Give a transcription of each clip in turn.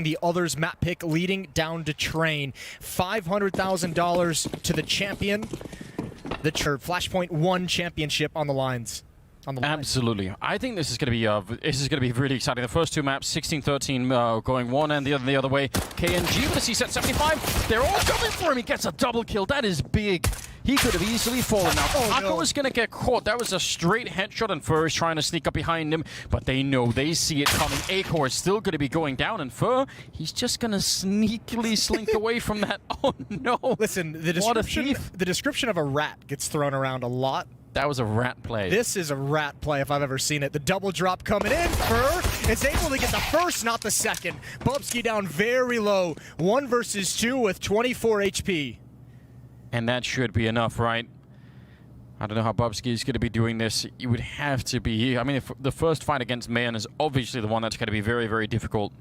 The other's map pick leading down to train. $500,000 to the champion. The Flashpoint 1 championship on the lines. Absolutely. I think this is going to be really exciting. The first two maps, 16-13 going one and the other way. KNG with a CSET 75. They're all coming for him. He gets a double kill. That is big. He could have easily fallen now. Taco was going to get caught. That was a straight headshot, and Fur is trying to sneak up behind him, but they know, they see it coming. Acor is still going to be going down, and Fur, he's just going to sneakily slink away from that. Oh no. Listen, the description of a rat gets thrown around a lot. That was a rat play. This is a rat play if I've ever seen it. The double drop coming in. Fur is able to get the first, not the second. Bubsky down very low. 1 versus 2 with 24 HP. And that should be enough, right? I don't know how Bubsky is going to be doing this. You would have to be. I mean, if the first fight against Mayan is obviously the one that's going to be very, very difficult.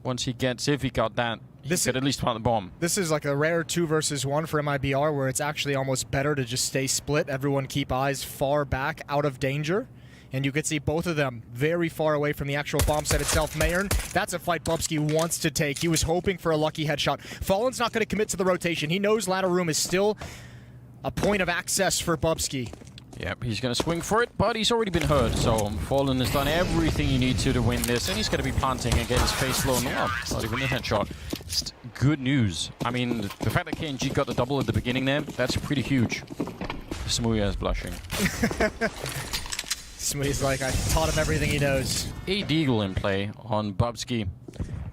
Once he gets, if he got that, he could at least plant the bomb. This is like a rare 2 versus 1 for MIBR, where it's actually almost better to just stay split. Everyone keep eyes far back, out of danger. And you could see both of them very far away from the actual bomb set itself. Mayern, that's a fight Bubsky wants to take. He was hoping for a lucky headshot. Fallen's not going to commit to the rotation. He knows ladder room is still a point of access for Bubsky. Yep, he's going to swing for it, but he's already been hurt. So Fallen has done everything you need to win this, and he's going to be planting and get his face blown up. Not even a headshot. It's good news. I mean, the fact that KNG got the double at the beginning there, that's pretty huge. Smuya is blushing. Smuya's like, I taught him everything he knows. A deagle in play on Bubsky,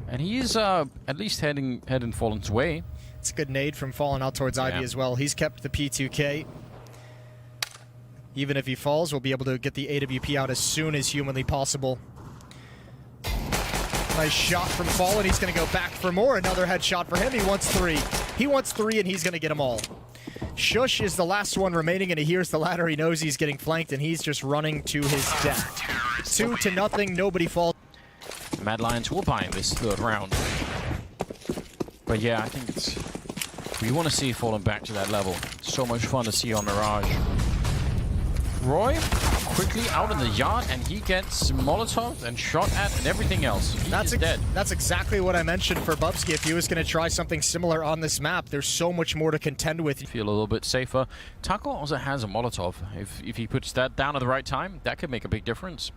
and he's at least heading Fallen's way. It's a good nade from Fallen out towards Ivy as well. He's kept the P2K. Even if he falls, we'll be able to get the AWP out as soon as humanly possible. Nice shot from Fallen. He's going to go back for more. Another headshot for him. He wants 3. He wants 3, and he's going to get them all. Shush is the last one remaining, and he hears the ladder. He knows he's getting flanked, and he's just running to his death. 2-0. Nobody falls. Mad Lions will buy in this third round. But yeah, I think it's... we want to see Fallen back to that level. So much fun to see on Mirage. Roy quickly out in the yard, and he gets Molotov and shot at and everything else. He's dead. That's exactly what I mentioned for Bubsky. If he was going to try something similar on this map, there's so much more to contend with. Feel a little bit safer. Taco also has a Molotov. If he puts that down at the right time, that could make a big difference.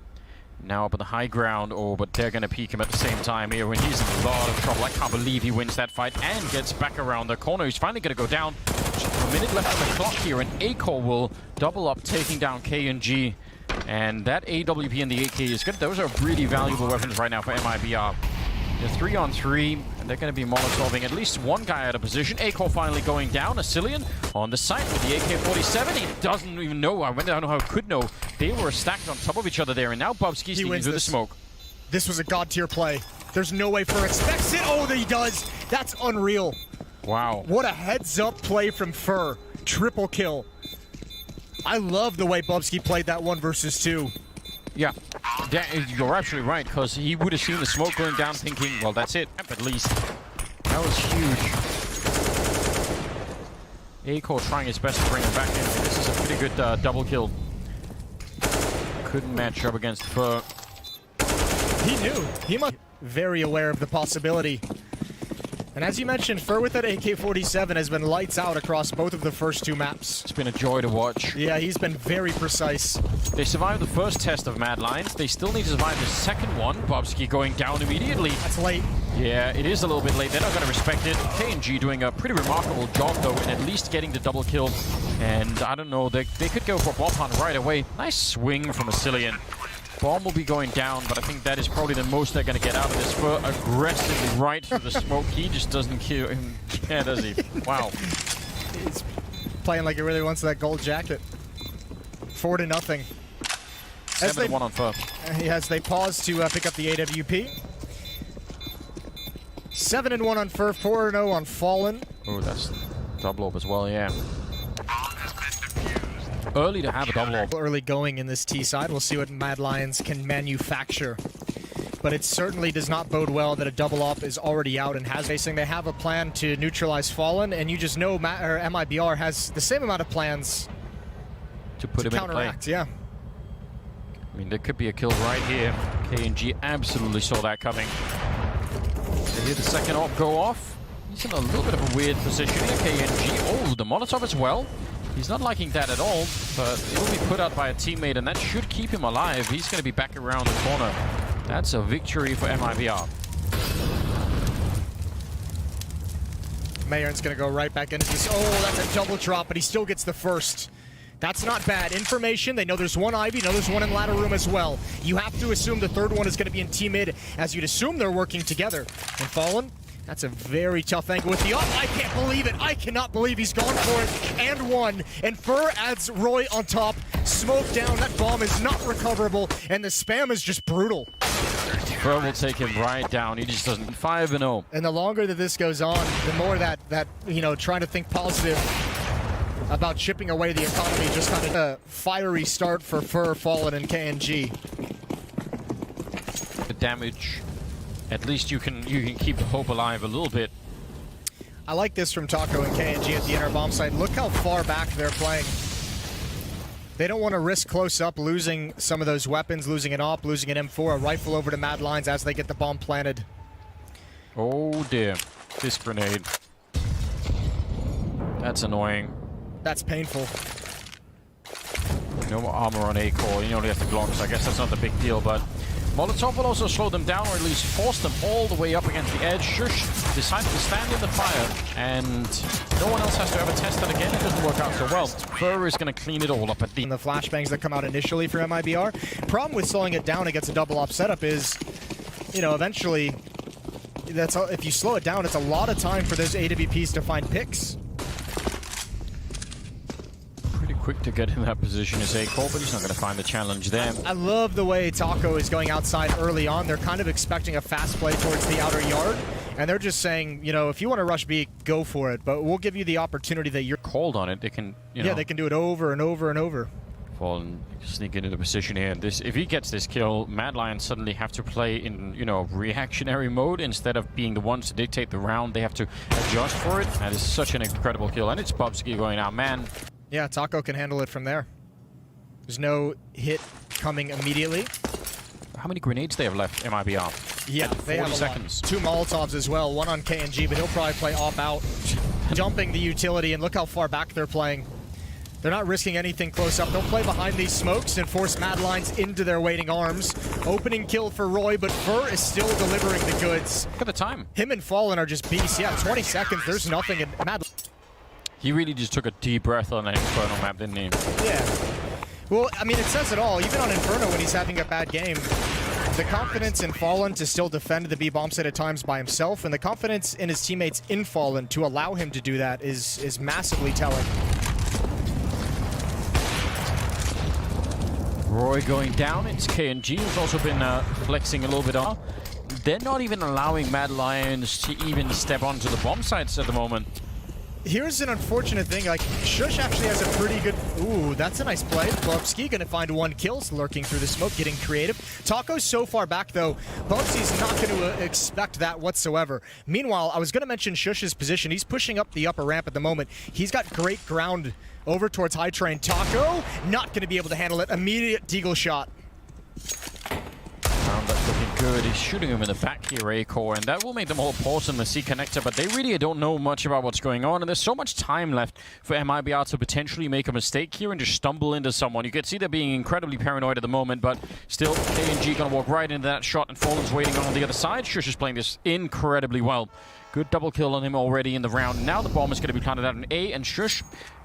Now up at the high ground, but they're going to peek him at the same time here when he's in a lot of trouble. I can't believe he wins that fight and gets back around the corner. He's finally going to go down. Just a minute left on the clock here, and Acor will double up, taking down KNG. And that AWP and the AK is good. Those are really valuable weapons right now for MIBR. They're 3-on-3, and they're going to be Molotoving at least one guy out of position. Acor finally going down. Asilian on the site with the AK-47. He doesn't even know. I don't know how he could know. They were stacked on top of each other there, and now Bubsky's sneaking through the smoke. This was a god-tier play. There's no way Fur expects it. Oh, he does. That's unreal. Wow. What a heads-up play from Fur. Triple kill. I love the way Bubsky played that 1 versus 2. Yeah, you're absolutely right, because he would have seen the smoke going down thinking, well, that's it, at least. That was huge. Acor trying his best to bring him back in. This is a pretty good double kill. Couldn't match up against Fur. He knew. He must be very aware of the possibility. And as you mentioned, Fur with that AK-47 has been lights out across both of the first 2 maps. It's been a joy to watch. Yeah, he's been very precise. They survived the first test of Mad Lions. They still need to survive the second one. Bubsky going down immediately. That's late. Yeah, it is a little bit late. They're not going to respect it. KNG doing a pretty remarkable job, though, in at least getting the double kill. And I don't know, they could go for a bomb hunt right away. Nice swing from Asilian. Bomb will be going down, but I think that is probably the most they're going to get out of this. Fur aggressively right through the smoke. He just doesn't kill him. Yeah, does he? Wow. He's playing like he really wants that gold jacket. 4-0. 7-1 on Fur. Yes, they pause to pick up the AWP. 7-1 on Fur, 4-0 on Fallen. Oh, that's double orb as well, yeah. Early to have a double orb. Early going in this T side. We'll see what Mad Lions can manufacture. But it certainly does not bode well that a double op is already out and has facing. They have a plan to neutralize Fallen, and you just know MIBR has the same amount of plans to put him in play. Yeah. I mean, there could be a kill right here. KNG absolutely saw that coming. They hear the second op go off. He's in a little bit of a weird position here. KNG. Oh, the Molotov as well. He's not liking that at all, but it'll be put out by a teammate, and that should keep him alive. He's going to be back around the corner. That's a victory for MIBR. Mayern's going to go right back into this. Oh, that's a double drop, but he still gets the first. That's not bad. Information, they know there's one Ivy, know there's one in ladder room as well. You have to assume the third one is going to be in team mid, as you'd assume they're working together. And Fallen, that's a very tough angle with the up. I can't believe it. I cannot believe he's gone for it and won. And Fur adds Roy on top. Smoke down. That bomb is not recoverable. And the spam is just brutal. Fur will take him right down. He just doesn't. 5-0. And the longer that this goes on, the more that you know, trying to think positive about chipping away the economy, just kind of a fiery start for Fur, Fallen, and KNG. The damage. At least you can keep the hope alive a little bit. I like this from Taco and KNG at the inner bomb site. Look how far back they're playing. They don't want to risk close up losing some of those weapons, losing an AWP, losing an M4, a rifle over to Mad Lions as they get the bomb planted. Oh dear. This grenade. That's annoying. That's painful. No more armor on A-core. You only have the Glock, so I guess that's not the big deal, but Molotov will also slow them down, or at least force them all the way up against the edge. Shush decides to stand in the fire, and no one else has to ever test that again. It doesn't work out so well. Fur is going to clean it all up at the... And the flashbangs that come out initially for MIBR. Problem with slowing it down against a double op setup is, you know, eventually, if you slow it down, it's a lot of time for those AWPs to find picks. Quick to get in that position is A-core, but he's not going to find the challenge there. I love the way Taco is going outside early on. They're kind of expecting a fast play towards the outer yard, and they're just saying, you know, if you want to rush B, go for it, but we'll give you the opportunity that you're called on it. They can, you know, yeah, they can do it over and over and over. Fall and sneak into the position here. This, if he gets this kill, Mad Lions suddenly have to play in, you know, reactionary mode instead of being the ones to dictate the round. They have to adjust for it. That is such an incredible kill, and it's Bubsky going out, man. Yeah, Taco can handle it from there. There's no hit coming immediately. How many grenades they have left, MIBR? Yeah, they have 40 seconds. 2 Molotovs as well, one on KNG, but he'll probably play off out, dumping the utility, and look how far back they're playing. They're not risking anything close up. They'll play behind these smokes and force Mad Lions into their waiting arms. Opening kill for Roy, but Fur is still delivering the goods. Look at the time. Him and Fallen are just beasts. Yeah, 20 seconds, there's nothing in Mad. He really just took a deep breath on that Inferno map, didn't he? Yeah. Well, I mean, it says it all. Even on Inferno, when he's having a bad game, the confidence in Fallen to still defend the B bomb site at times by himself, and the confidence in his teammates in Fallen to allow him to do that is massively telling. Roy going down. It's KNG, who's also been flexing a little bit on. They're not even allowing Mad Lions to even step onto the bomb sites at the moment. Here's an unfortunate thing, like, Shush actually has a pretty good... Ooh, that's a nice play. Bubsky gonna find 1 kill, lurking through the smoke, getting creative. Taco's so far back, though, Bubsy's not gonna expect that whatsoever. Meanwhile, I was gonna mention Shush's position. He's pushing up the upper ramp at the moment. He's got great ground over towards High Train. Taco, not gonna be able to handle it. Immediate deagle shot. That's looking good. He's shooting him in the back here, A-core, and that will make them all pause in the C connector, but they really don't know much about what's going on, and there's so much time left for MIBR to potentially make a mistake here and just stumble into someone. You can see they're being incredibly paranoid at the moment, but still, KNG gonna walk right into that shot, and Fallen's waiting on the other side. Shush is playing this incredibly well. Good double kill on him already in the round. Now the bomb is going to be planted out in A, and Shush,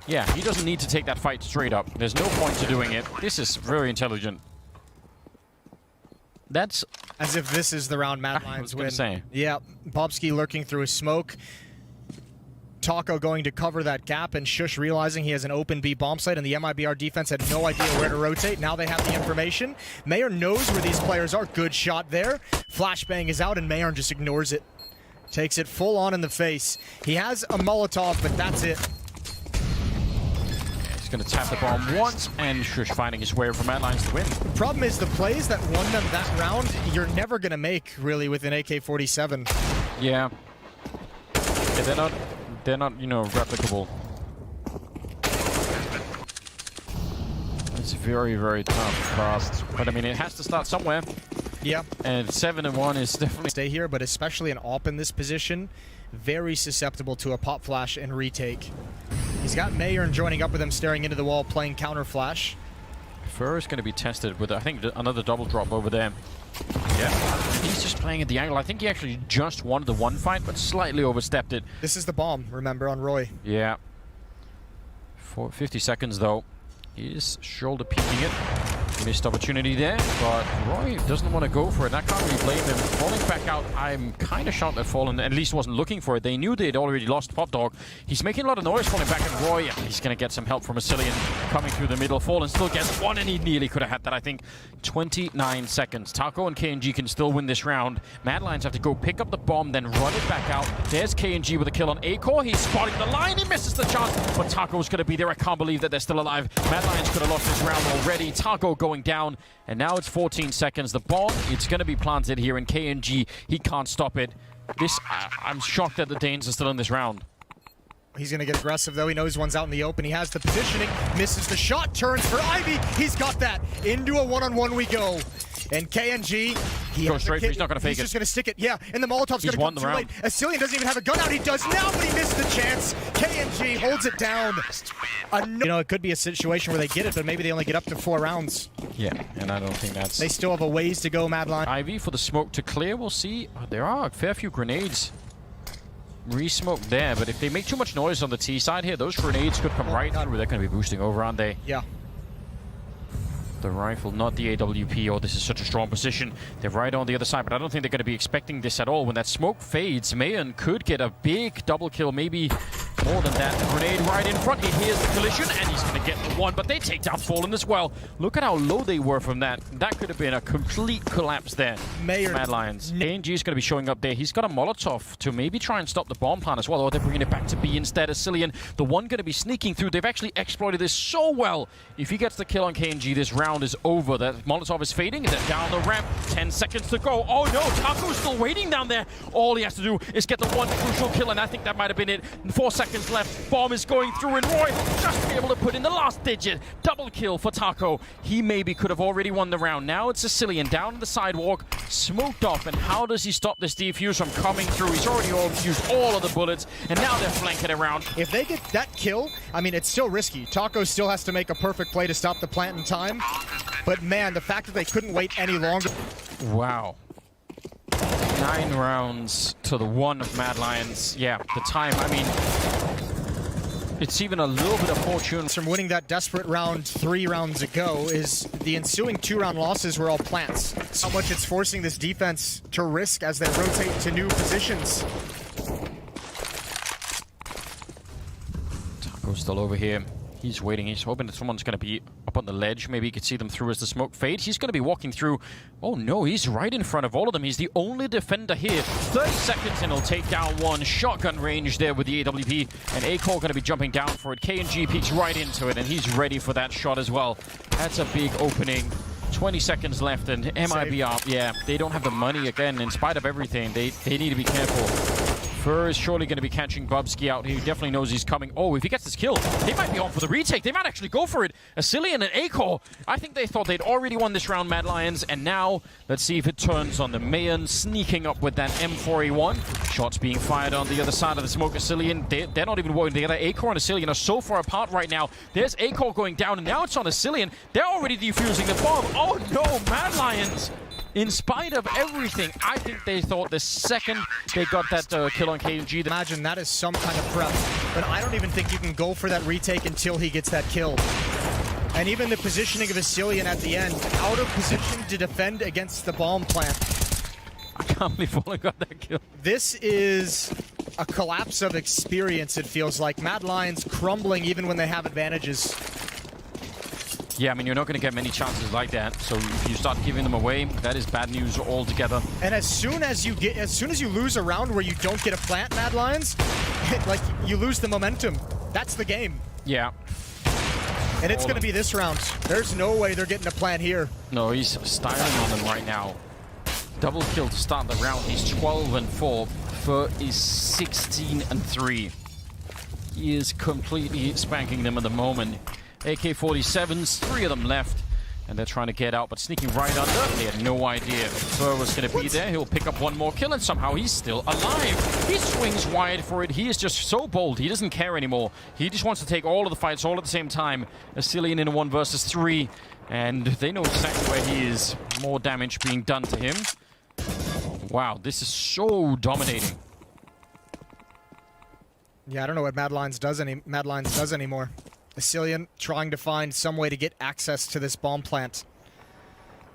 yeah, he doesn't need to take that fight straight up. There's no point to doing it. This is very intelligent. That's as if this is the round Mad Lions win. Say. Yeah, Bobsky lurking through his smoke. Taco going to cover that gap, and Shush realizing he has an open B bomb site, and the MIBR defense had no idea where to rotate. Now they have the information. Mayer knows where these players are. Good shot there. Flashbang is out, and Mayer just ignores it. Takes it full on in the face. He has a Molotov, but that's it. Going to tap the bomb once, and Shush finding his way from Mad Lions to win. The problem is the plays that won them that round, you're never going to make, really, with an AK-47. Yeah. They're not, you know, replicable. It's very, very tough, but I mean, it has to start somewhere. Yeah. And 7-1 is definitely... Stay here, but especially an AWP in this position, very susceptible to a pop flash and retake. He's got Mayer joining up with him, staring into the wall, playing counter flash. Fur is going to be tested with, I think, another double drop over there. Yeah, he's just playing at the angle. I think he actually just won the one fight, but slightly overstepped it. This is the bomb, remember, on Roy. Yeah. For 50 seconds, though. He is shoulder peeking it. Missed opportunity there, but Roy doesn't want to go for it. I can't really blame him. Falling back out, I'm kind of shocked that Fallen at least wasn't looking for it. They knew they'd already lost Pop Dog. He's making a lot of noise falling back at Roy. He's going to get some help from Asilian coming through the middle. Fallen still gets one, and he nearly could have had that, I think. 29 seconds. Taco and KNG can still win this round. Mad Lions have to go pick up the bomb, then run it back out. There's KNG with a kill on A-Core. He's spotting the line. He misses the chance, but Taco's going to be there. I can't believe that they're still alive. Mad Lions could have lost this round already. Taco going down. And now it's 14 seconds. The bomb, it's going to be planted here in KNG. He can't stop it. I'm shocked that the Danes are still in this round. He's going to get aggressive, though. He knows one's out in the open. He has the positioning. Misses the shot. Turns for Ivy. He's got that. Into a one-on-one we go. And KNG, he goes straight for it. He's not going to fake it. He's just going to stick it. Yeah, and the Molotov's going to come too late. Asilian doesn't even have a gun out. He does now, but he missed the chance. KNG holds it down. You know, it could be a situation where they get it, but maybe they only get up to 4 rounds. Yeah, and I don't think that's... They still have a ways to go, Mad Lions. Ivy for the smoke to clear. We'll see. There are a fair few grenades. Re-smoke there, but if they make too much noise on the T side here, those grenades could come right through. They're going to be boosting over, aren't they? Yeah. The rifle, not the AWP. Oh, this is such a strong position. They're right on the other side, but I don't think they're going to be expecting this at all. When that smoke fades, Mayan could get a big double kill, maybe more than that. The grenade right in front. He hears the collision, and he's going to get the one, but they take down Fallen as well. Look at how low they were from that. That could have been a complete collapse there. Mad Lions. ANG is going to be showing up there. He's got a Molotov to maybe try and stop the bomb plan as well. Oh, they're bringing it back to B instead. Asilian, the one going to be sneaking through. They've actually exploited this so well. If he gets the kill on KNG, this round is over. That Molotov is fading. They're down the ramp. 10 seconds to go. Oh no, Taco's still waiting down there. All he has to do is get the one crucial kill, and I think that might have been it. 4 seconds left. Bomb is going through, and Roy just be able to put in the last digit. Double kill for Taco. He maybe could have already won the round. Now it's Asilian down the sidewalk, smoked off, and how does he stop this defuse from coming through? He's already used all of the bullets, and now they're flanking around. If they get that kill, I mean, it's still risky. Taco still has to make a perfect play to stop the plant in time. But man, the fact that they couldn't wait any longer. Wow. 9 rounds to the 1 of Mad Lions. Yeah, the time, I mean, it's even a little bit of fortune. From winning that desperate round 3 rounds ago is the ensuing 2-round losses were all plants. How much it's forcing this defense to risk as they rotate to new positions. Taco's still over here. He's waiting. He's hoping that someone's going to be up on the ledge. Maybe he could see them through as the smoke fades. He's going to be walking through. Oh no, he's right in front of all of them. He's the only defender here. 30 seconds and he'll take down one. Shotgun range there with the AWP. And A-Core going to be jumping down for it. KNG peeks right into it, and he's ready for that shot as well. That's a big opening. 20 seconds left, and MIBR, yeah, they don't have the money again. In spite of everything, they need to be careful. Fur is surely going to be catching Bubsky out. He definitely knows he's coming. Oh, if he gets this kill, they might be on for the retake. They might actually go for it. Asilian and A-Core. I think they thought they'd already won this round, Mad Lions. And now, let's see if it turns on the Mayan sneaking up with that M4A1. Shots being fired on the other side of the smoke. Asilian, they're not even working together. A-Core and Asilian are so far apart right now. There's A-Core going down, and now it's on Asilian. They're already defusing the bomb. Oh no, Mad Lions! In spite of everything, I think they thought the second they got that kill on KNG. Imagine that is some kind of prep, but I don't even think you can go for that retake until he gets that kill. And even the positioning of Asilian at the end, out of position to defend against the bomb plant. I can't believe Fallen got that kill. This is a collapse of experience, it feels like. Mad Lions crumbling even when they have advantages. Yeah, I mean, you're not going to get many chances like that. So if you start giving them away, that is bad news altogether. And as soon as you lose a round where you don't get a plant, Mad Lions, like you lose the momentum. That's the game. Yeah. And it's going to be this round. There's no way they're getting a plant here. No, he's styling on them right now. Double kill to start the round. He's 12-4. Fur is 16-3. He is completely spanking them at the moment. AK-47s, 3 of them left. And they're trying to get out, but sneaking right under. They had no idea Fur was going to be there. He'll pick up one more kill, and somehow he's still alive. He swings wide for it. He is just so bold. He doesn't care anymore. He just wants to take all of the fights all at the same time. Asilian in a 1 versus 3, and they know exactly where he is. More damage being done to him. Wow, this is so dominating. Yeah, I don't know what Mad Lions does anymore. Asilian trying to find some way to get access to this bomb plant.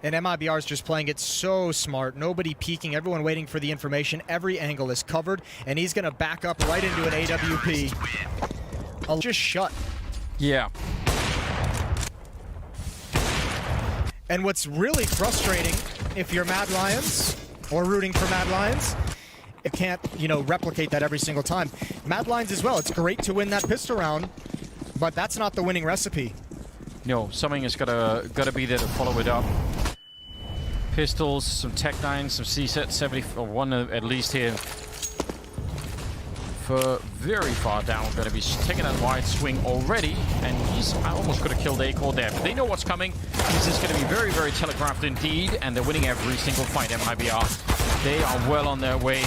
And MIBR is just playing it so smart. Nobody peeking, everyone waiting for the information. Every angle is covered, and he's going to back up right into an AWP. I'll just shut. Yeah. And what's really frustrating, if you're Mad Lions, or rooting for Mad Lions, it can't, you know, replicate that every single time. Mad Lions as well, it's great to win that pistol round, but that's not the winning recipe. No, something is gotta be there to follow it up. Pistols, some Tech 9s, some C-set 70, or one at least here. For very far down, gonna be taking that wide swing already, and he's almost could have killed Acor there. But they know what's coming. This is gonna be very, very telegraphed indeed, and they're winning every single fight. MIBR, they are well on their way.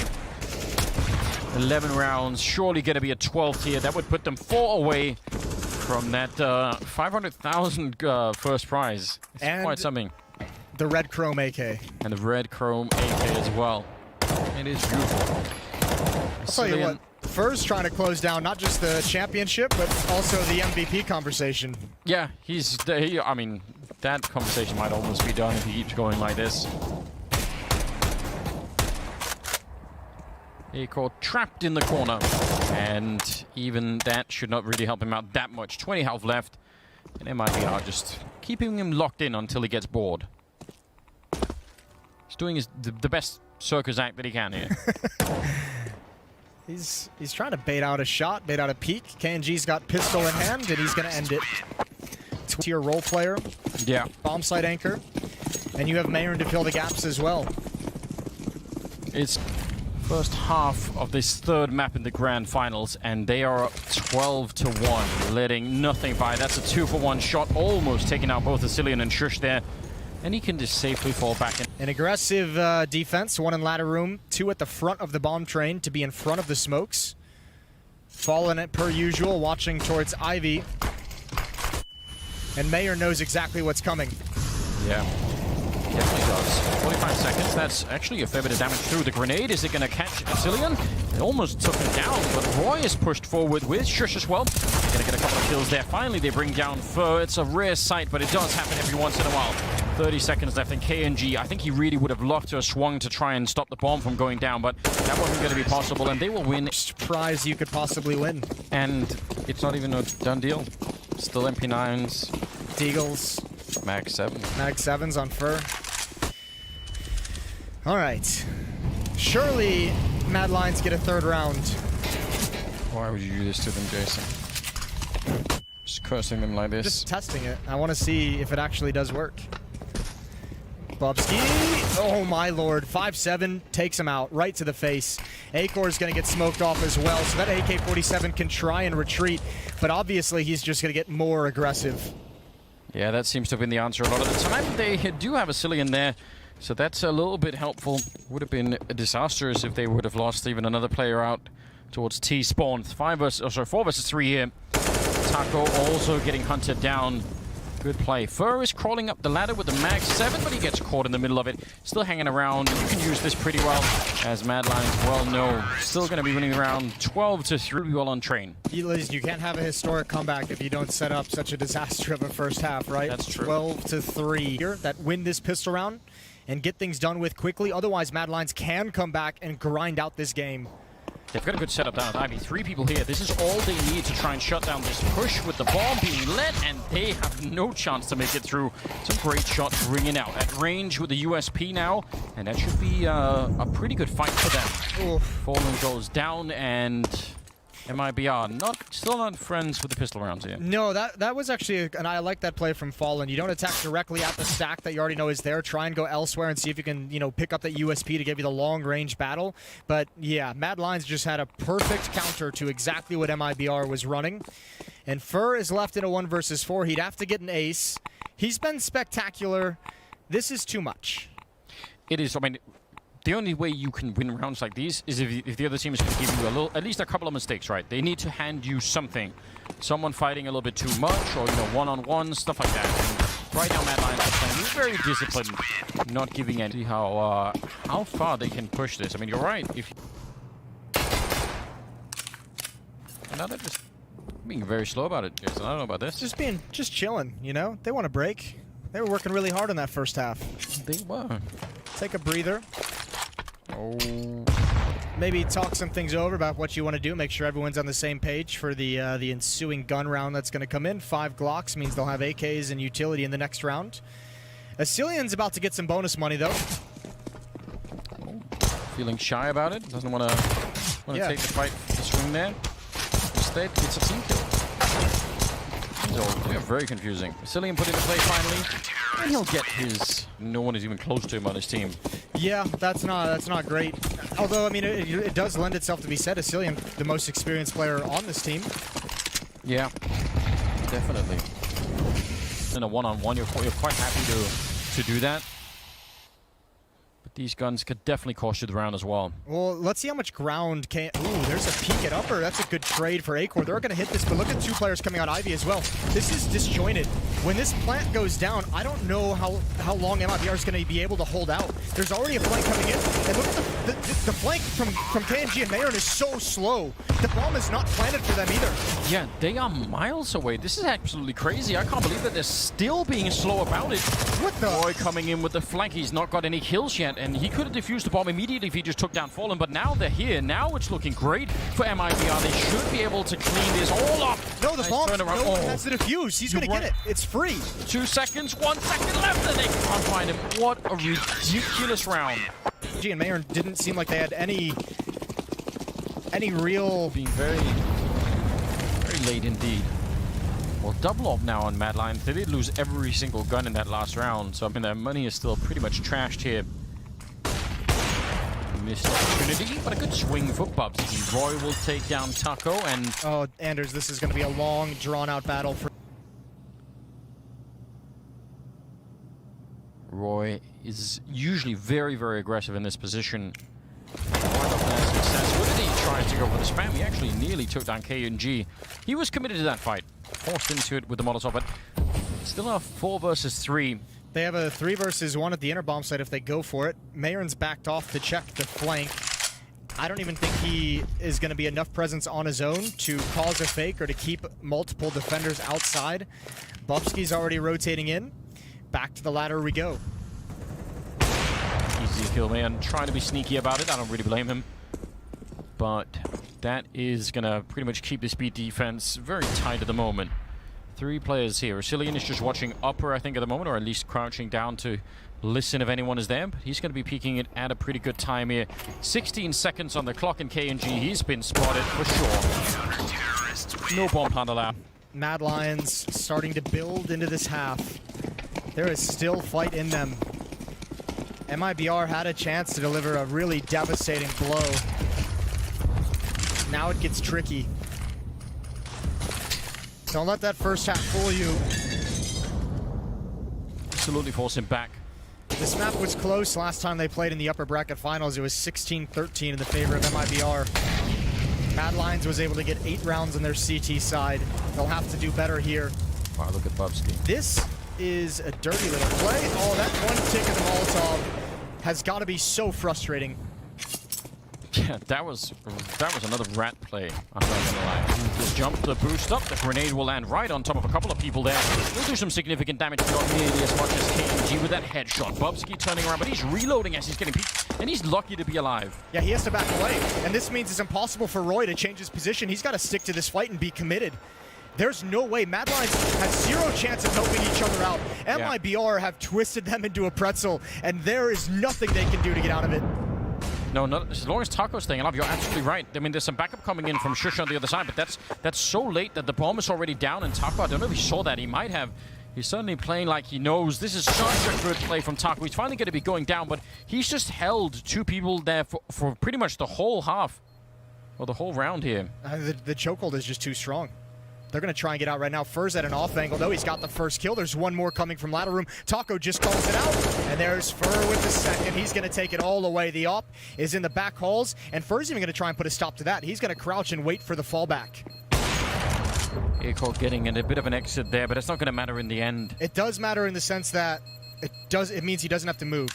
11 rounds, surely gonna be a 12th here. That would put them 4 away from that 500,000 first prize. It's and quite something. The red chrome AK. And the red chrome AK as well. It is beautiful. I'll tell you what, Fur's trying to close down not just the championship, but also the MVP conversation. Yeah, I mean, that conversation might almost be done if he keeps going like this. Acor trapped in the corner, and even that should not really help him out that much. 20 health left, and MIBR just keeping him locked in until he gets bored. He's doing the best circus act that he can here. He's trying to bait out a shot, bait out a peek. KNG's got pistol in hand, and he's going to end it. Tier role player. Yeah. Bomb site anchor. And you have Mayern to fill the gaps as well. It's first half of this third map in the grand finals, and they are up 12-1, letting nothing by. That's a 2-for-1 shot, almost taking out both Asilian and Shush there. And he can just safely fall back in. An aggressive defense, 1 in ladder room, 2 at the front of the bomb train to be in front of the smokes. Fallen it per usual, watching towards Ivy. And Mayer knows exactly what's coming. Yeah, definitely does. 45 seconds, that's actually a fair bit of damage through the grenade. Is it going to catch Asilian? It almost took him down, but Roy is pushed forward with Shush as well. Going to get a couple of kills there. Finally, they bring down Fur. It's a rare sight, but it does happen every once in a while. 30 seconds left, and KNG, I think he really would have loved to have swung to try and stop the bomb from going down, but that wasn't going to be possible, and they will win. Prize you could possibly win. And it's not even a done deal. Still MP9s. Deagles. Mag 7. Mag 7s on Fur. All right. Surely Mad Lions get a 3rd round. Why would you do this to them, Jason? Just cursing them like this. Just testing it. I want to see if it actually does work. Bubsky. Oh my lord. 5-7 takes him out right to the face. Acor is going to get smoked off as well, so that AK-47 can try and retreat, but obviously he's just going to get more aggressive. Yeah, that seems to have been the answer a lot of the time. They do have Asilian there, so that's a little bit helpful. Would have been disastrous if they would have lost even another player out towards T-spawn. 4 versus 3 here. Taco also getting hunted down. Good play. Fur is crawling up the ladder with the Mag 7, but he gets caught in the middle of it. Still hanging around. You can use this pretty well, as Mad Lions well know. Still going to be winning the round 12-3 well on train. You can't have a historic comeback if you don't set up such a disaster of a first half, right? That's true. 12-3 here that win this pistol round and get things done with quickly. Otherwise, Mad Lions can come back and grind out this game. They've got a good setup down at Ivy. 3 people here. This is all they need to try and shut down this push with the bomb being lit, and they have no chance to make it through. Some great shots ringing out at range with the USP now, and that should be a pretty good fight for them. Oof. Fallen goes down, and MIBR still not friends with the pistol rounds here. No, that was actually, and I like that play from Fallen. You don't attack directly at the stack that you already know is there. Try and go elsewhere and see if you can, pick up that USP to give you the long-range battle. But yeah, Mad Lions just had a perfect counter to exactly what MIBR was running. And Fur is left in a 1 versus 4. He'd have to get an ace. He's been spectacular. This is too much. It is. I mean, the only way you can win rounds like these is if the other team is going to give you a little, at least a couple of mistakes, right? They need to hand you something. Someone fighting a little bit too much, or, you know, one-on-one, stuff like that. And right now, Mad Lions are playing very disciplined, not giving any. See how far they can push this. I mean, you're right. If now they're just being very slow about it, Jason. I don't know about this. Just chilling, you know? They want a break. They were working really hard on that first half. They were. Take a breather. Oh. Maybe talk some things over about what you want to do. Make sure everyone's on the same page for the ensuing gun round that's going to come in. 5 Glocks means they'll have AKs and utility in the next round. Asilian's about to get some bonus money, though. Oh. Feeling shy about it. Doesn't want to take the fight, the swing there. Instead, it's a team kill. So, yeah, very confusing. Asilian put into play finally, and he'll get his. No one is even close to him on his team. Yeah, that's not great. Although, I mean, it does lend itself to be said, Asilian, the most experienced player on this team. Yeah, definitely. In a one-on-one, you're quite happy to do that. But these guns could definitely cost you the round as well. Well, let's see how much ground can... Ooh, there's a peek at upper. That's a good trade for Acor. They're going to hit this, but look at 2 players coming on Ivy as well. This is disjointed. When this plant goes down, I don't know how long MIBR is going to be able to hold out. There's already a flank coming in, and look at the flank from KNG and Mayern is so slow. The bomb is not planted for them either. Yeah, they are miles away. This is absolutely crazy. I can't believe that they're still being slow about it. What the? Roy coming in with the flank. He's not got any kills yet, and he could have defused the bomb immediately if he just took down Fallen, but now they're here. Now it's looking great for MIBR. They should be able to clean this all up. No, the bomb. No one has the defuse. He's going to get it. It's free. 2 seconds, 1 second left, and they can't find him. What a ridiculous round. G and Mayern didn't seem like they had any real... Being very late indeed. Well, double up now on Mad Lions. They did lose every single gun in that last round, so I mean their money is still pretty much trashed here. Missed opportunity, but a good swing for Bubsy. Roy will take down Taco, and... Oh, Anders, this is going to be a long, drawn-out battle for... Roy is usually very, very aggressive in this position. Success. What did he try to go for the spam? He actually nearly took down KNG. He was committed to that fight. Forced into it with the Molotov, but still a 4 versus 3. They have a 3 versus 1 at the inner bomb site if they go for it. Mayern's backed off to check the flank. I don't even think he is going to be enough presence on his own to cause a fake or to keep multiple defenders outside. Bubsky's already rotating in. Back to the ladder we go. Easy kill, man. Trying to be sneaky about it. I don't really blame him. But that is going to pretty much keep the speed defense very tight at the moment. 3 players here. Asilian is just watching upper, I think, at the moment, or at least crouching down to listen if anyone is there. But he's going to be peeking it at a pretty good time here. 16 seconds on the clock in KNG. He's been spotted for sure. No bomb plant allowed. Mad Lions starting to build into this half. There is still fight in them. MIBR had a chance to deliver a really devastating blow. Now it gets tricky. Don't let that first half fool you. Absolutely force him back. This map was close last time they played in the upper bracket finals. It was 16-13 in the favor of MIBR. Mad Lions was able to get 8 rounds on their CT side. They'll have to do better here. Wow, look at Bubsky. This is a dirty little play. Oh, that one tick of the Molotov has got to be so frustrating. Yeah, that was another rat play. I'm not gonna lie. Just jump the boost up. The grenade will land right on top of a couple of people there. He'll do some significant damage, not nearly as much as KNG with that headshot. Bubsky turning around, but he's reloading as he's getting peeked, and he's lucky to be alive. Yeah, he has to back away, and this means it's impossible for Roy to change his position. He's got to stick to this fight and be committed. There's no way. Mad Lions have 0 chance of helping each other out. MIBR have twisted them into a pretzel, and there is nothing they can do to get out of it. No, not as long as Taco's staying alive. You're absolutely right. I mean, there's some backup coming in from Shush on the other side, but that's so late that the bomb is already down, and Taco, I don't know if he saw that. He might have. He's certainly playing like he knows. This is such a good play from Taco. He's finally going to be going down, but he's just held 2 people there for pretty much the whole half, or the whole round here. The chokehold is just too strong. They're going to try and get out right now. Fur's at an off angle, though. He's got the first kill. There's one more coming from ladder room. Taco just calls it out. And there's Fur with the second. He's going to take it all away. The op is in the back halls. And Fur's even going to try and put a stop to that. He's going to crouch and wait for the fallback. Echo getting in a bit of an exit there, but it's not going to matter in the end. It does matter in the sense that it means he doesn't have to move.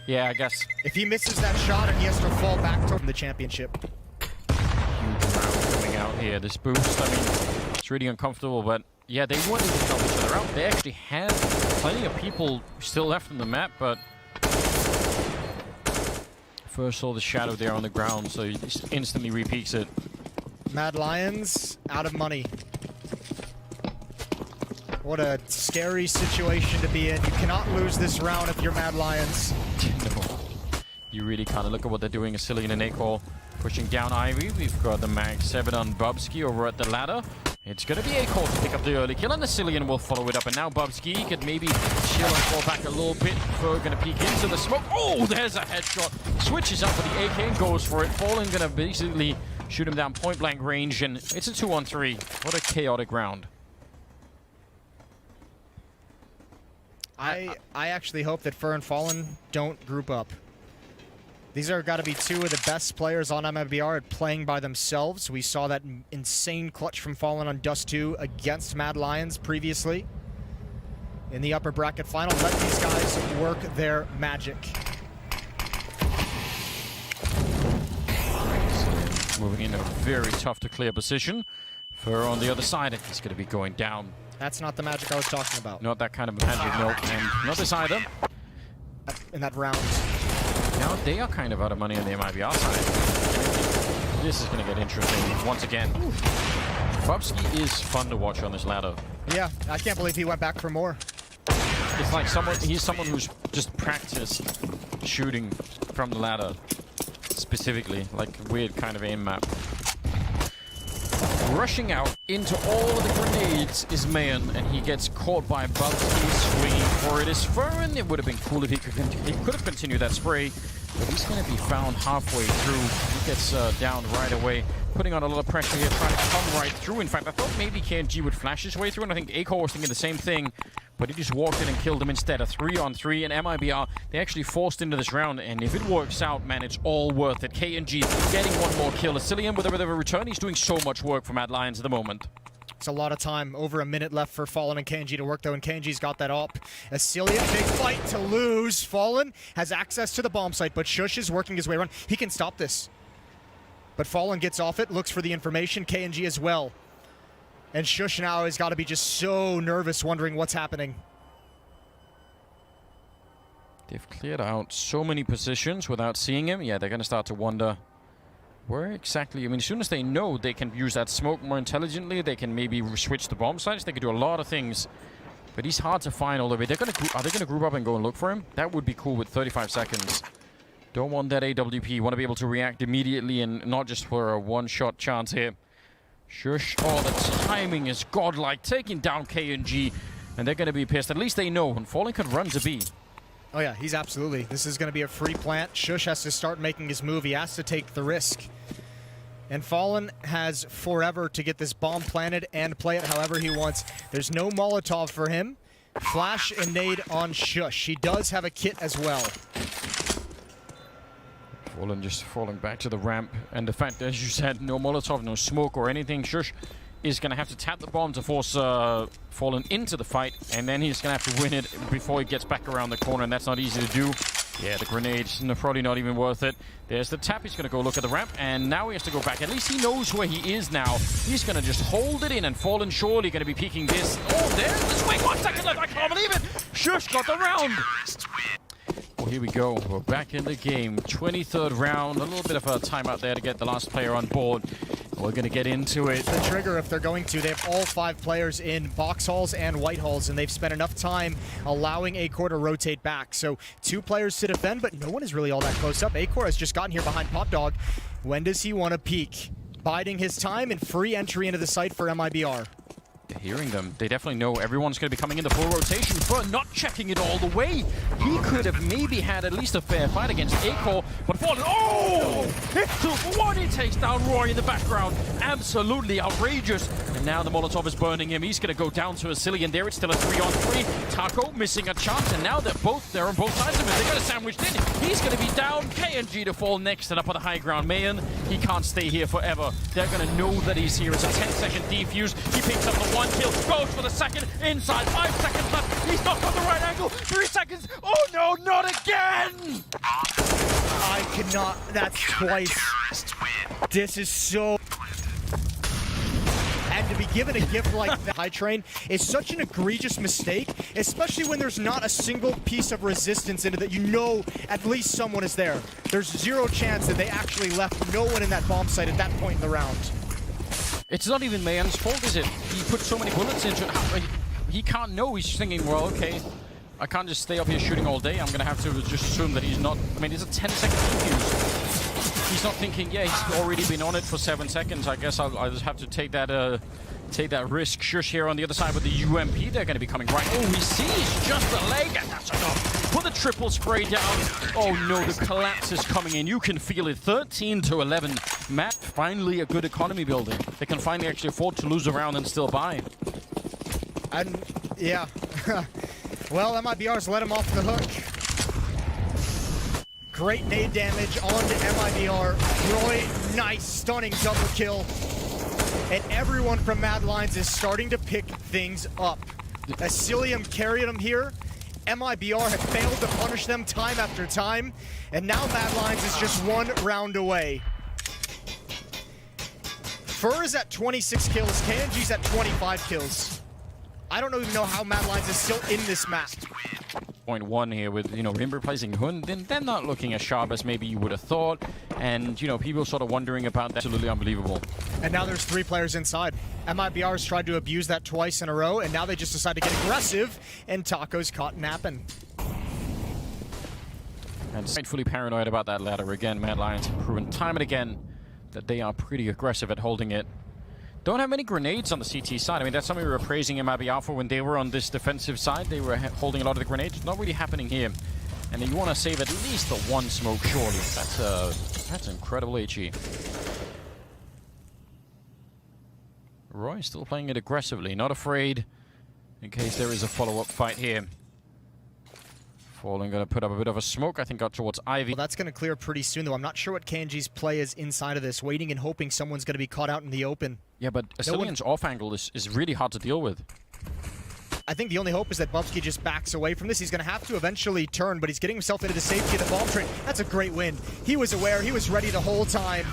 Yeah, I guess. If he misses that shot and he has to fall back to the championship. Huge round coming out here. This boost, I mean, it's really uncomfortable, but yeah, they wanted to help each other out. They actually had plenty of people still left on the map, but first saw the shadow there on the ground, so he just instantly repeats it. Mad Lions out of money. What a scary situation to be in. You cannot lose this round if you're Mad Lions. No. You really can't. Look at what they're doing. Asilian and Acol pushing down Ivy. We've got the Mag 7 on Bubsky over at the ladder. It's going to be Acol to pick up the early kill, and Asilian will follow it up. And now Bubsky could maybe chill and fall back a little bit. Fur going to peek into the smoke. Oh, there's a headshot. Switches up with the AK and goes for it. Fallen going to basically shoot him down point blank range, and it's a 2-on-3. What a chaotic round. I actually hope that Fur and Fallen don't group up. These are got to be two of the best players on MIBR at playing by themselves. We saw that insane clutch from Fallen on Dust 2 against Mad Lions previously. In the upper bracket final, let these guys work their magic. Moving in a very tough to clear position. Fur on the other side, and he's going to be going down. That's not the magic I was talking about. Not that kind of magic, no. And not this either. In that round. Now they are kind of out of money on the MIBR side. This is going to get interesting once again. Bubsky is fun to watch on this ladder. Yeah, I can't believe he went back for more. It's like he's someone who's just practiced shooting from the ladder. Specifically, like a weird kind of aim map. Rushing out into all of the grenades is Mayan, and he gets caught by Bubsky swinging for it is Fur, and it would have been cool if he could have continued that spray, but he's going to be found halfway through. He gets down right away, putting on a lot of pressure here, trying to come right through. In fact, I thought maybe KNG would flash his way through, and I think Acol was thinking the same thing, but he just walked in and killed him instead. A 3-on-3, and MIBR, they actually forced into this round, and if it works out, man, it's all worth it. KNG getting one more kill. Asilian with a bit of a return. He's doing so much work for Mad Lions at the moment. It's a lot of time. Over a minute left for Fallen and KNG to work, though, and KNG's got that op. Asilian, big fight to lose. Fallen has access to the bomb site, but Shush is working his way around. He can stop this. But Fallen gets off it, looks for the information. KNG as well. And Shush now has got to be just so nervous, wondering what's happening. They've cleared out so many positions without seeing him. Yeah, they're going to start to wonder where exactly. I mean, as soon as they know they can use that smoke more intelligently, they can maybe switch the bomb sites. They can do a lot of things. But he's hard to find all the way. Are they going to group up and go and look for him? That would be cool with 35 seconds. Don't want that AWP. Want to be able to react immediately and not just for a one-shot chance here. Shush. Oh, the timing is godlike. Taking down KNG, and they're going to be pissed. At least they know. And Fallen could run to B. Oh yeah, he's absolutely. This is going to be a free plant. Shush has to start making his move. He has to take the risk. And Fallen has forever to get this bomb planted and play it however he wants. There's no Molotov for him. Flash and nade on Shush. He does have a kit as well. Fallen just falling back to the ramp. And the fact that, as you said, no Molotov, no smoke or anything, Shush is going to have to tap the bomb to force Fallen into the fight. And then he's going to have to win it before he gets back around the corner, and that's not easy to do. Yeah, the grenades, probably not even worth it. There's the tap. He's going to go look at the ramp, and now he has to go back. At least he knows where he is now. He's going to just hold it in, and Fallen surely going to be peeking this. Oh, there's the swing. 1 second left. I can't believe it. Shush got the round. Well, here we go. We're back in the game. 23rd round. A little bit of a timeout there to get the last player on board. We're going to get into it. The trigger, if they're going to, they have all 5 players in box halls and white halls, and they've spent enough time allowing Acor to rotate back. So 2 players to defend, but no one is really all that close up. Acor has just gotten here behind Pop Dog. When does he want to peek? Biding his time and free entry into the site for MIBR. They're hearing them. They definitely know everyone's going to be coming in the full rotation, but not checking it all the way. He could have maybe had at least a fair fight against Acor, but fallen. Oh! It's 2-for-1. He takes down Roy in the background. Absolutely outrageous. And now the Molotov is burning him. He's going to go down to a Cillian there. It's still a 3-on-3. Taco missing a chance, and now they're on both sides of it. They got a sandwiched in. He's going to be down. KNG to fall next and up on the high ground. Mayan, he can't stay here forever. They're going to know that he's here. It's a 10-second defuse. He picks up the 1 kill, goes for the second, inside, 5 seconds left. He's not on the right angle. 3 seconds. Oh no, not again! I cannot. That's twice. This is so. And to be given a gift like that, High Train is such an egregious mistake, especially when there's not a single piece of resistance in it that you know at least someone is there. There's zero chance that they actually left no one in that bomb site at that point in the round. It's not even Mayan's fault, is it? He put so many bullets into it. He can't know. He's thinking, well, okay, I can't just stay up here shooting all day. I'm going to have to just assume that he's not. I mean, it's a 10-second defuse. He's not thinking, yeah, he's already been on it for 7 seconds. I guess I'll just have to take that risk. Shush here on the other side with the UMP. They're going to be coming right. Oh, he sees just the leg, and that's enough. Put the triple spray down. Oh no, the collapse is coming in. You can feel it. 13-11. Matt, finally a good economy building. They can finally actually afford to lose a round and still buy. And yeah, well, MIBR's let him off the hook. Great nade damage onto MIBR. Roy, nice, stunning double kill. And everyone from Mad Lions is starting to pick things up. Asilium carried him here. MIBR have failed to punish them time after time. And now Mad Lions is just 1 round away. Fur is at 26 kills. KNG's at 25 kills. I don't even know how Mad Lions is still in this map. 0.1 here with, you know, Rim replacing Hun. They're not looking as sharp as maybe you would have thought. And, you know, people sort of wondering about that. Absolutely unbelievable. And now there's 3 players inside. MIBR has tried to abuse that twice in a row, and now they just decide to get aggressive, and Taco's caught napping. And rightfully paranoid about that ladder again. Mad Lions have proven time and again that they are pretty aggressive at holding it. Don't have many grenades on the CT side. I mean, that's something we were praising MIBR for when they were on this defensive side. They were holding a lot of the grenades. Not really happening here. And you want to save at least the 1 smoke, surely. That's incredible HE. Roy still playing it aggressively, not afraid in case there is a follow-up fight here. Fallen going to put up a bit of a smoke, I think, got towards Ivy. Well, that's going to clear pretty soon, though. I'm not sure what KNG's play is inside of this, waiting and hoping someone's going to be caught out in the open. Yeah, but Asilian's off angle is really hard to deal with. I think the only hope is that Bubsky just backs away from this. He's going to have to eventually turn, but he's getting himself into the safety of the bomb train. That's a great win. He was aware. He was ready the whole time.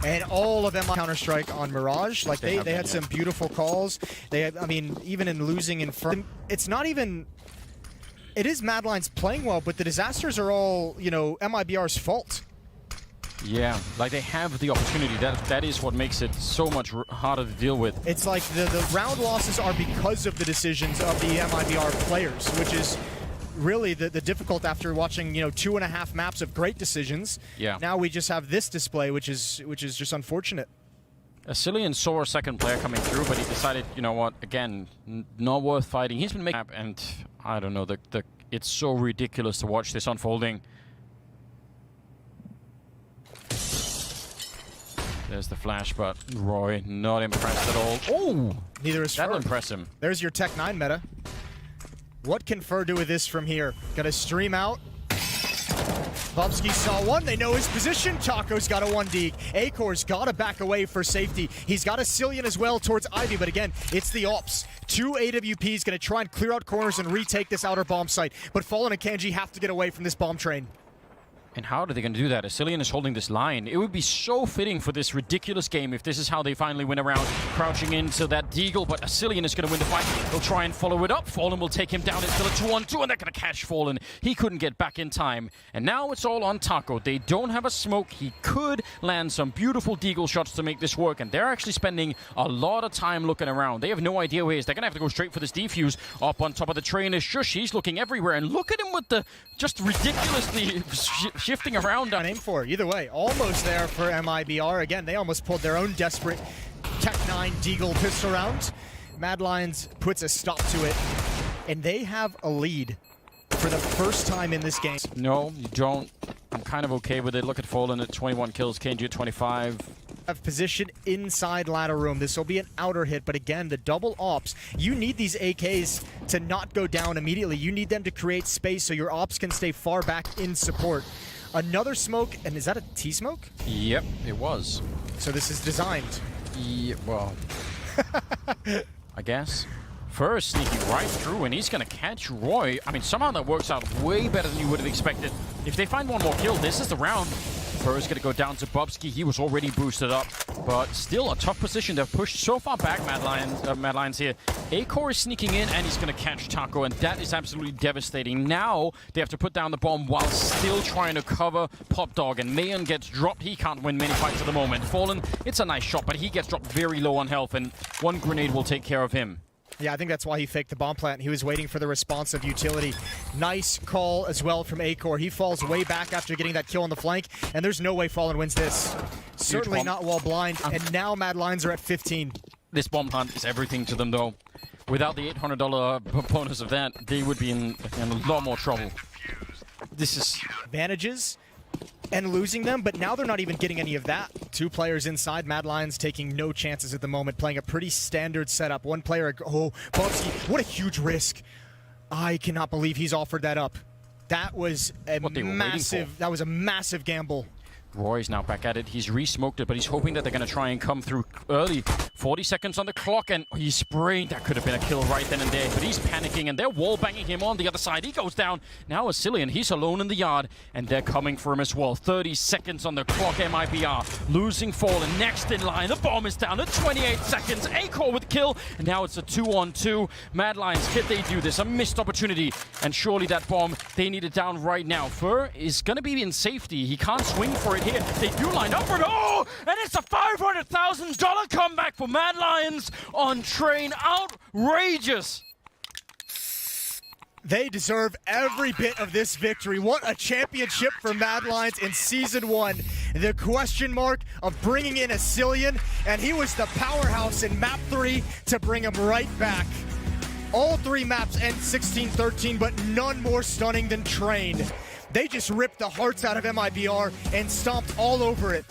And all of them on Counter-Strike on Mirage. Like, they had some beautiful calls. They had, I mean, even in losing in front, it's not even... It is Mad Lions playing well, but the disasters are all, you know, MIBR's fault. Yeah, like they have the opportunity. That is what makes it so much harder to deal with. It's like the round losses are because of the decisions of the MIBR players, which is really the difficult after watching, you know, 2.5 maps of great decisions. Yeah. Now we just have this display, which is just unfortunate. Asilian saw a second player coming through, but he decided, you know what, again, not worth fighting. He's been making, and I don't know, it's so ridiculous to watch this unfolding. There's the flash, but Roy not impressed at all. Oh! Neither is Fur. That'll impress him. There's your Tech 9 meta. What can Fur do with this from here? Gotta stream out. Bubsky saw one, they know his position. Taco's got a 1D. Acor's gotta back away for safety. He's got a Cillian as well towards Ivy, but again, it's the ops. 2 AWPs gonna try and clear out corners and retake this outer bomb site. But Fallen and Kanji have to get away from this bomb train. And how are they going to do that? Asilian is holding this line. It would be so fitting for this ridiculous game if this is how they finally win around, crouching into that deagle, but Asilian is going to win the fight. They'll try and follow it up. Fallen will take him down. It's still a 2-on-2, and they're going to catch Fallen. He couldn't get back in time. And now it's all on Taco. They don't have a smoke. He could land some beautiful deagle shots to make this work, and they're actually spending a lot of time looking around. They have no idea where he is. They're going to have to go straight for this defuse. Up on top of the train is Shush. He's looking everywhere, and look at him with the just ridiculously shifting around. Aim for either way, almost there for MIBR. Again, they almost pulled their own desperate Tech 9 Deagle pistol round. Mad Lions puts a stop to it, and they have a lead for the first time in this game. No, you don't. I'm kind of okay with it. Look at Fallen at 21 kills, KNG at 25. Have position inside ladder room. This will be an outer hit, but again, the double ops, you need these AKs to not go down immediately. You need them to create space so your ops can stay far back in support. Another smoke, and is that a T-smoke? Yep, it was. So this is designed. Yeah, well, I guess. First, sneaking right through, and he's going to catch Roy. I mean, somehow that works out way better than you would have expected. If they find one more kill, this is the round. First going to go down to Bubsky. He was already boosted up, but still a tough position. They've pushed so far back, Mad Lions here. Acor is sneaking in, and he's going to catch Taco, and that is absolutely devastating. Now they have to put down the bomb while still trying to cover Pop Dog, and Mayon gets dropped. He can't win many fights at the moment. Fallen, it's a nice shot, but he gets dropped very low on health, and one grenade will take care of him. Yeah, I think that's why he faked the bomb plant. He was waiting for the response of utility. Nice call as well from Acor. He falls way back after getting that kill on the flank, and there's no way Fallen wins this. Certainly not while blind, and now Mad Lions are at 15. This bomb plant is everything to them, though. Without the $800 bonus of that, they would be in a lot more trouble. This is... advantages and losing them, but now they're not even getting any of that. Two players inside, Mad Lions taking no chances at the moment, playing a pretty standard setup. One player, oh, Bubsy, what a huge risk. I cannot believe he's offered that up. That was a massive gamble. Roy's now back at it. He's re-smoked it, but he's hoping that they're going to try and come through early. 40 seconds on the clock, and he sprayed. That could have been a kill right then and there, but he's panicking, and they're wall-banging him on the other side. He goes down. Now Asilian, he's alone in the yard, and they're coming for him as well. 30 seconds on the clock, MIBR losing Fallen. Next in line, the bomb is down at 28 seconds. Acor with the kill, and now it's a 2-on-2. Mad Lions, can they do this? A missed opportunity, and surely that bomb, they need it down right now. Fur is going to be in safety. He can't swing for it here. They do line up for it. Oh, and it's a $500,000 comeback for Mad Lions on Train. Outrageous. They deserve every bit of this victory. What a championship for Mad Lions in Season 1. The question mark of bringing in Asilian, and he was the powerhouse in Map 3 to bring him right back. All three maps end 16-13, but none more stunning than Train. They just ripped the hearts out of MIBR and stomped all over it.